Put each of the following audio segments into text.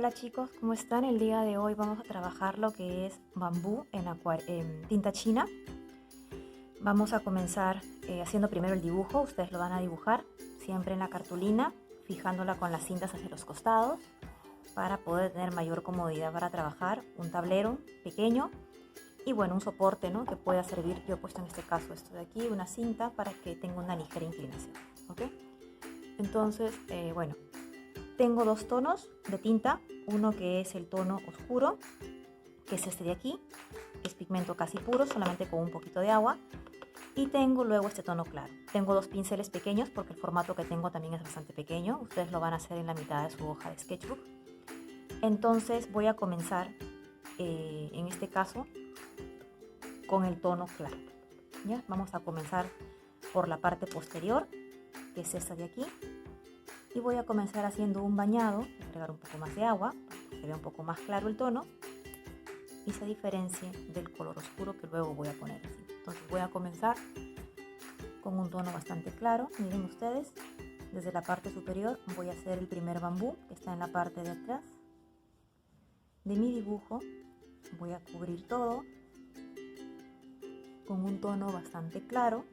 Hola chicos, ¿cómo están? El día de hoy vamos a trabajar lo que es bambú en tinta china. Vamos a comenzar haciendo primero el dibujo. Ustedes lo van a dibujar siempre en la cartulina, fijándola con las cintas hacia los costados para poder tener mayor comodidad para trabajar. Un tablero pequeño y bueno, un soporte, ¿no?, que pueda servir. Yo he puesto en este caso esto de aquí, una cinta para que tenga una ligera inclinación, ¿ok? Entonces, bueno, tengo dos tonos de tinta, uno que es el tono oscuro, que es este de aquí, es pigmento casi puro, solamente con un poquito de agua, y tengo luego este tono claro. Tengo dos pinceles pequeños porque el formato que tengo también es bastante pequeño, ustedes lo van a hacer en la mitad de su hoja de sketchbook. Entonces voy a comenzar, en este caso, con el tono claro. ¿Ya? Vamos a comenzar por la parte posterior, que es esta de aquí. Y voy a comenzar haciendo un bañado, agregar un poco más de agua para que se vea un poco más claro el tono y se diferencie del color oscuro que luego voy a poner así. Entonces voy a comenzar con un tono bastante claro. Miren ustedes, desde la parte superior voy a hacer el primer bambú que está en la parte de atrás de mi dibujo. Voy a cubrir todo con un tono bastante claro.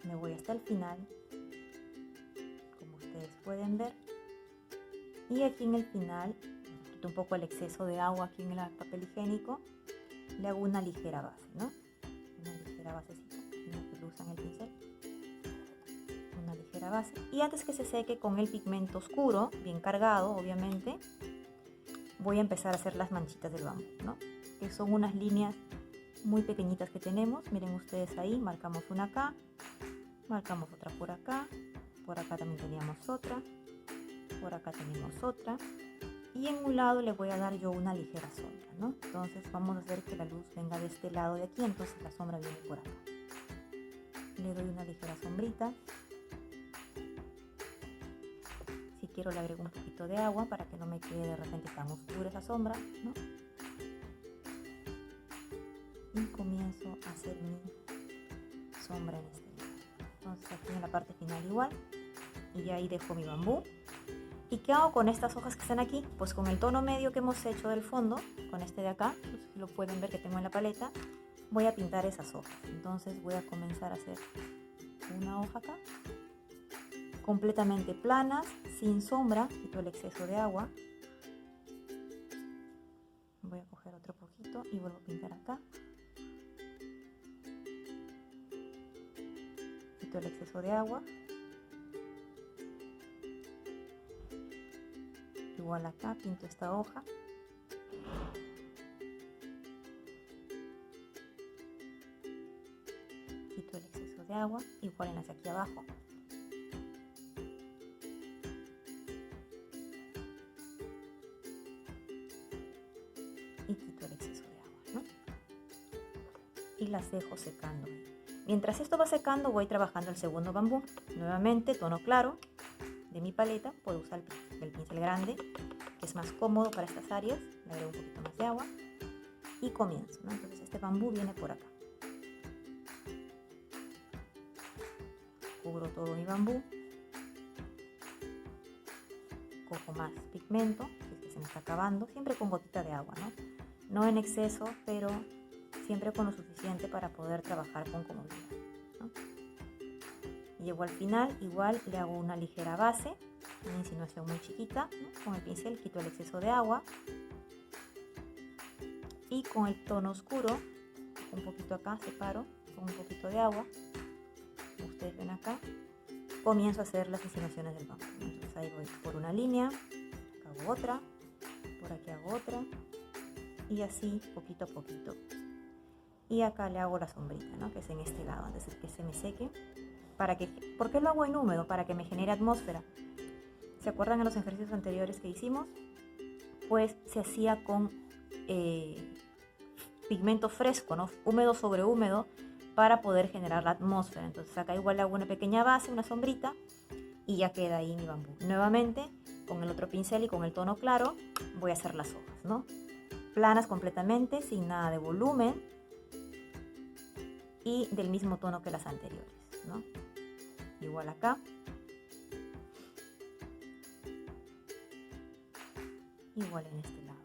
Me voy hasta el final, como ustedes pueden ver, y aquí en el final quito un poco el exceso de agua aquí en el papel higiénico, le hago una ligera base, ¿no? Una ligera basecita, que lo usan el pincel, una ligera base, y antes que se seque con el pigmento oscuro, bien cargado obviamente, voy a empezar a hacer las manchitas del bambú, ¿no? Que son unas líneas muy pequeñitas que tenemos. Miren ustedes ahí, marcamos una acá, marcamos otra por acá también teníamos otra, por acá tenemos otra, y en un lado le voy a dar yo una ligera sombra, ¿no? Entonces vamos a hacer que la luz venga de este lado de aquí, entonces la sombra viene por acá. Le doy una ligera sombrita. Si quiero le agrego un poquito de agua para que no me quede de repente tan oscura esa sombra, ¿no? Y comienzo a hacer mi sombra en este lado. Entonces aquí en la parte final igual, y ya ahí dejo mi bambú. ¿Y qué hago con estas hojas que están aquí? Pues con el tono medio que hemos hecho del fondo, con este de acá, lo pueden ver que tengo en la paleta, voy a pintar esas hojas. Entonces voy a comenzar a hacer una hoja acá, completamente planas, sin sombra, quito el exceso de agua. Voy a coger otro poquito y vuelvo a pintar acá. Quito el exceso de agua. Igual acá pinto esta hoja. Quito el exceso de agua, igual en las de aquí abajo. Y quito el exceso de agua, ¿no? Y las dejo secando. Mientras esto va secando voy trabajando el segundo bambú. Nuevamente tono claro de mi paleta, puedo usar el pincel grande, que es más cómodo para estas áreas. Le agrego un poquito más de agua y comienzo, ¿no? Entonces este bambú viene por acá. Cubro todo mi bambú. Cojo más pigmento, que se me está acabando, siempre con gotita de agua, ¿no? No en exceso, pero siempre con lo suficiente para poder trabajar con comodidad, ¿no? Llego al final, igual le hago una ligera base, una insinuación muy chiquita, ¿no? Con el pincel quito el exceso de agua y con el tono oscuro, un poquito acá, separo con un poquito de agua, como ustedes ven acá, comienzo a hacer las insinuaciones del bambú. Entonces ahí voy por una línea, acá hago otra, por aquí hago otra, y así poquito a poquito. Y acá le hago la sombrita, ¿no?, que es en este lado, antes de que se me seque. ¿Por qué lo hago en húmedo? Para que me genere atmósfera. ¿Se acuerdan en los ejercicios anteriores que hicimos? Pues se hacía con pigmento fresco, ¿no?, húmedo sobre húmedo, para poder generar la atmósfera. Entonces acá igual le hago una pequeña base, una sombrita, y ya queda ahí mi bambú. Nuevamente, con el otro pincel y con el tono claro, voy a hacer las hojas, ¿no? Planas completamente, sin nada de volumen, y del mismo tono que las anteriores, ¿no? Igual acá. igual en este lado.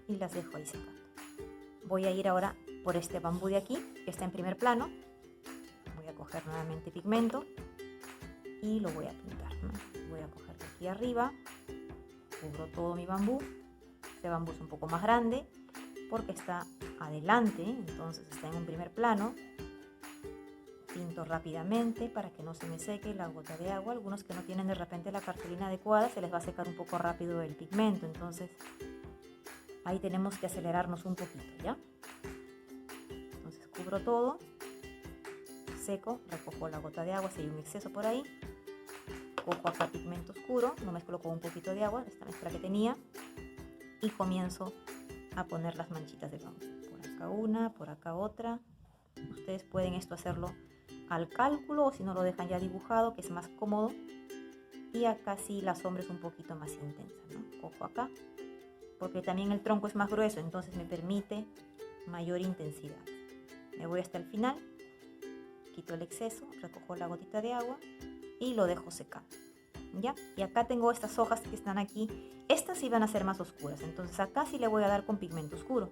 Y las dejo ahí secando. Voy a ir ahora por este bambú de aquí, que está en primer plano. Voy a coger nuevamente pigmento y lo voy a pintar, ¿no? Voy a coger de aquí arriba, cubro todo mi bambú. Este bambú es un poco más grande porque está adelante, entonces está en un primer plano. Pinto rápidamente para que no se me seque la gota de agua. Algunos que no tienen de repente la cartulina adecuada, se les va a secar un poco rápido el pigmento, entonces ahí tenemos que acelerarnos un poquito, ¿ya? Entonces cubro todo, seco, recojo la gota de agua si hay un exceso por ahí. Cojo acá pigmento oscuro, lo mezclo con un poquito de agua, esta mezcla que tenía, y comienzo a poner las manchitas de bambú. Por acá una, por acá otra. Ustedes pueden esto hacerlo al cálculo o si no lo dejan ya dibujado, que es más cómodo. Y acá sí la sombra es un poquito más intensa, ¿no? Cojo acá, porque también el tronco es más grueso, entonces me permite mayor intensidad. Me voy hasta el final, quito el exceso, recojo la gotita de agua y lo dejo secando, ¿ya? Y acá tengo estas hojas que están aquí, estas sí van a ser más oscuras, entonces acá sí le voy a dar con pigmento oscuro,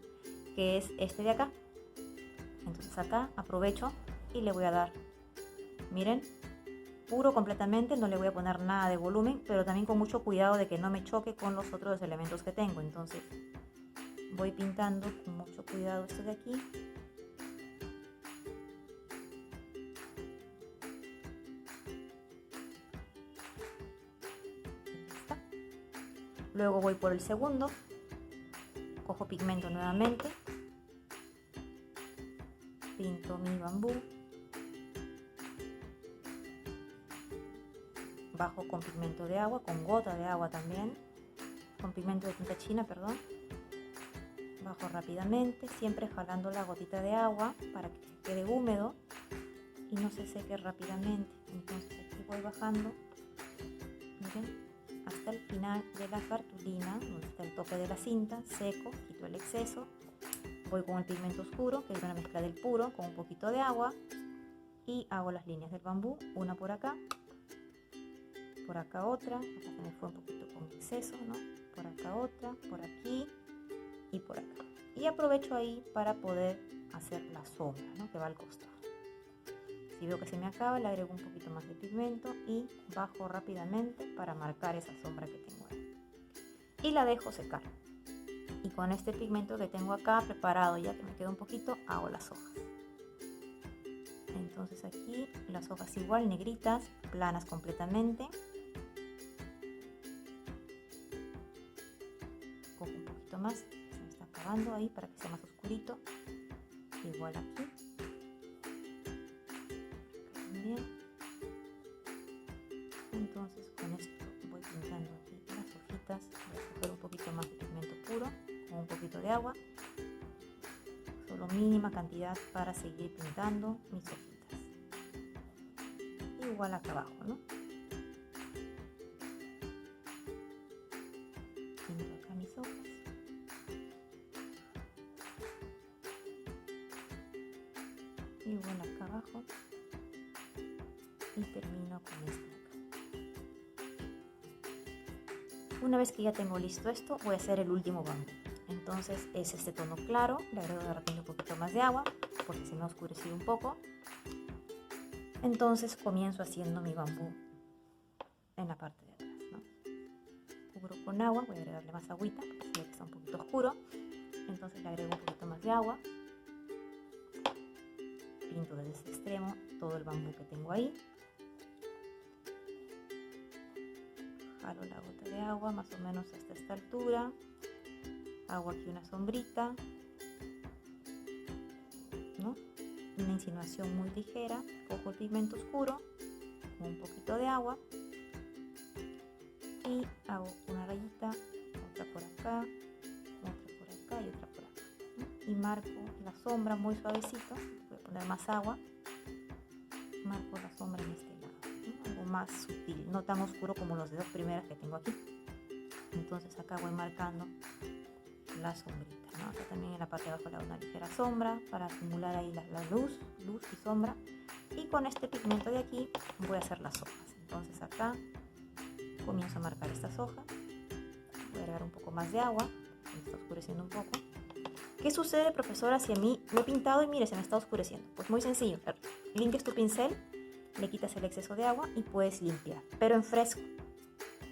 que es este de acá. Entonces acá aprovecho y le voy a dar, miren, puro completamente, no le voy a poner nada de volumen, pero también con mucho cuidado de que no me choque con los otros elementos que tengo. Entonces voy pintando con mucho cuidado esto de aquí. Luego voy por el segundo, cojo pigmento nuevamente, pinto mi bambú, bajo con pigmento de agua, con gota de agua también, con pigmento de tinta china, perdón. Bajo rápidamente, siempre jalando la gotita de agua para que quede húmedo y no se seque rápidamente. Entonces aquí voy bajando, miren, hasta el final de la cartulina, donde está el tope de la cinta, seco, quito el exceso, voy con el pigmento oscuro, que es una mezcla del puro, con un poquito de agua, y hago las líneas del bambú, una por acá otra, acá se me fue un poquito con exceso, ¿no? Por acá otra, por aquí y por acá. Y aprovecho ahí para poder hacer la sombra, ¿no? Que va al costado. Si veo que se me acaba, le agrego un poquito más de pigmento y bajo rápidamente para marcar esa sombra que tengo ahí. Y la dejo secar. Y con este pigmento que tengo acá preparado, ya que me queda un poquito, hago las hojas. Entonces aquí las hojas igual, negritas, planas completamente. Cojo un poquito más, se me está acabando ahí para que sea más oscurito. Igual aquí. Bien. Entonces con esto voy pintando aquí las hojitas. Voy a coger un poquito más de pigmento puro con un poquito de agua. Solo mínima cantidad para seguir pintando mis hojitas. Igual acá abajo, ¿no? Pinto acá mis hojas. Igual acá abajo. Y termino con esto acá. Una vez que ya tengo listo esto, voy a hacer el último bambú. Entonces es este tono claro, le agrego de repente un poquito más de agua porque se me ha oscurecido un poco. Entonces comienzo haciendo mi bambú en la parte de atrás, ¿no? Cubro con agua, voy a agregarle más agüita porque se ve que está un poquito oscuro. Entonces le agrego un poquito más de agua. Pinto desde este extremo todo el bambú que tengo ahí. Jalo la gota de agua más o menos hasta esta altura. Hago aquí una sombrita, ¿no? Una insinuación muy ligera. Cojo el pigmento oscuro con un poquito de agua y hago una rayita, otra por acá, otra por acá y otra por acá, ¿no? Y marco la sombra muy suavecito. Voy a poner más agua. Marco la sombra en este lado, ¿no? Algo más sutil, no tan oscuro como los de dos primeras que tengo aquí. Entonces acá voy marcando la sombrita, ¿no? Acá también en la parte de abajo le hago una ligera sombra para acumular ahí la luz y sombra. Y con este pigmento de aquí voy a hacer las hojas. Entonces acá Comienzo a marcar estas hojas. Voy a agregar un poco más de agua. Me está oscureciendo un poco. ¿Qué sucede, profesora, si a mí lo he pintado y mire, se me está oscureciendo? Pues muy sencillo. Limpias tu pincel, le quitas el exceso de agua y puedes limpiar. Pero en fresco.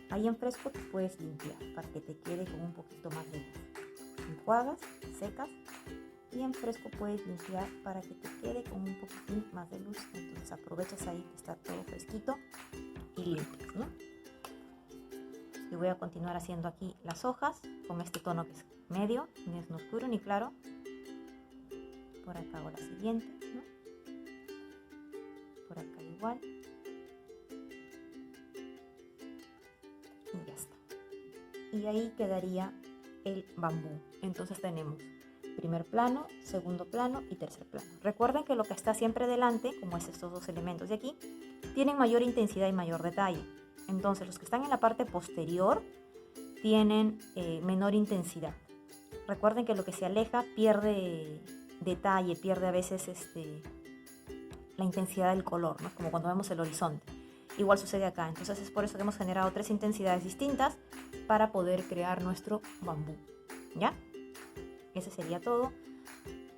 Ahí en fresco te puedes limpiar para que te quede con un poquito más de luz. Enjuagas, secas y en fresco puedes limpiar para que te quede con un poquitín más de luz. Entonces aprovechas ahí que está todo fresquito y limpias, ¿no? Y voy a continuar haciendo aquí las hojas con este tono que es medio, no es ni oscuro ni claro. Por acá hago la siguiente, ¿no? Por acá igual. Y ya está. Y ahí quedaría el bambú. Entonces tenemos primer plano, segundo plano y tercer plano. Recuerden que lo que está siempre delante, como es estos dos elementos de aquí, tienen mayor intensidad y mayor detalle. Entonces los que están en la parte posterior tienen menor intensidad. Recuerden que lo que se aleja pierde detalle, pierde a veces la intensidad del color, ¿no? Como cuando vemos el horizonte. Igual sucede acá. Entonces es por eso que hemos generado 3 intensidades distintas para poder crear nuestro bambú. ¿Ya? Ese sería todo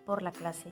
por la clase